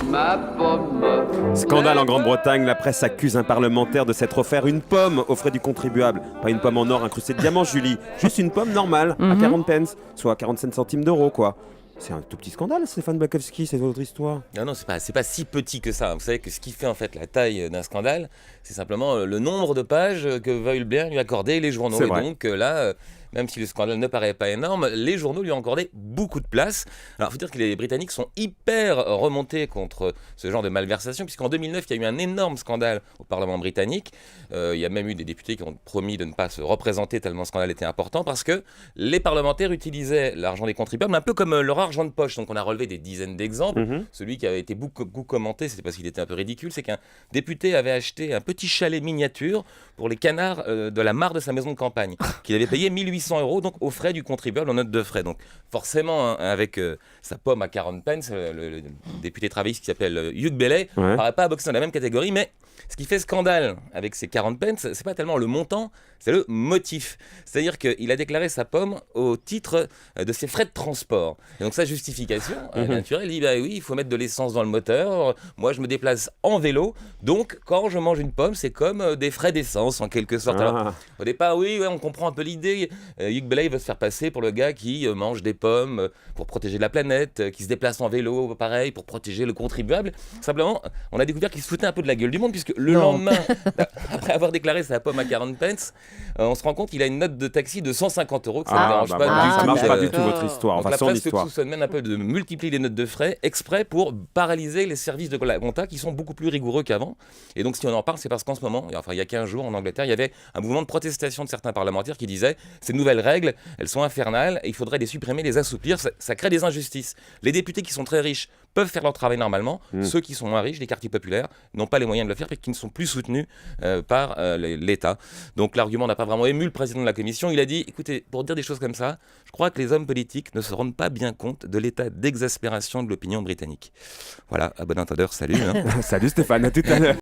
ma pomme. Scandale en Grande-Bretagne, la presse accuse un parlementaire de s'être offert une pomme aux frais du contribuable. Pas une pomme en or incrustée de diamants, Julie. Juste une pomme normale, à 40 pence, soit 45 centimes d'euros, quoi. C'est un tout petit scandale, Stéphane Bakowski, c'est votre histoire. Non, c'est pas si petit que ça. Vous savez que ce qui fait en fait la taille d'un scandale, c'est simplement le nombre de pages que veuillent bien lui accorder les journaux. C'est Et vrai. donc là, même si le scandale ne paraît pas énorme, les journaux lui ont accordé beaucoup de place. Alors, il faut dire que les Britanniques sont hyper remontés contre ce genre de malversation, puisqu'en 2009, il y a eu un énorme scandale au Parlement britannique. Il y a même eu des députés qui ont promis de ne pas se représenter tellement le scandale était important, parce que les parlementaires utilisaient l'argent des contribuables un peu comme leur argent de poche. Donc, on a relevé des dizaines d'exemples. Celui qui avait été beaucoup commenté, c'était parce qu'il était un peu ridicule, c'est qu'un député avait acheté un petit chalet miniature pour les canards de la mare de sa maison de campagne, qu'il avait payé 1800 euros, donc aux frais du contribuable en note de frais. Donc forcément, hein, avec sa pomme à 40 pence, le député travailliste qui s'appelle Hugh Bellay ne paraît pas boxer dans la même catégorie, mais ce qui fait scandale avec ces 40 pence, c'est pas tellement le montant, c'est le motif. C'est-à-dire qu'il a déclaré sa pomme au titre de ses frais de transport. Et donc sa justification naturelle, il dit bah oui, il faut mettre de l'essence dans le moteur. Moi, je me déplace en vélo, donc quand je mange une pomme, c'est comme des frais d'essence en quelque sorte. Alors, au départ, oui, on comprend un peu l'idée. Hugh Bellay veut se faire passer pour le gars qui mange des pommes pour protéger la planète, qui se déplace en vélo, pareil, pour protéger le contribuable. Simplement, on a découvert qu'il se foutait un peu de la gueule du monde, puisque le lendemain, après avoir déclaré sa pomme à 40 pence, on se rend compte qu'il a une note de taxi de 150 euros, que ça ne dérange pas du tout. Ça marche pas du tout votre histoire, Donc enfin la son presse histoire. se soupçonne même un peu de multiplier les notes de frais exprès pour paralyser les services de la compta qui sont beaucoup plus rigoureux qu'avant. Et donc si on en parle, c'est parce qu'en ce moment, enfin il y a 15 jours en Angleterre, il y avait un mouvement de protestation de certains parlementaires qui disaient ces nouvelles règles, elles sont infernales et il faudrait les supprimer, les assouplir, ça crée des injustices. Les députés qui sont très riches peuvent faire leur travail normalement, ceux qui sont moins riches, les quartiers populaires, n'ont pas les moyens de le faire et qui ne sont plus soutenus par l'État. Donc l'argument n'a pas vraiment ému le président de la commission. Il a dit, écoutez, pour dire des choses comme ça, je crois que les hommes politiques ne se rendent pas bien compte de l'état d'exaspération de l'opinion britannique. Voilà, à bon entendeur, salut. Salut Stéphane, à tout à l'heure.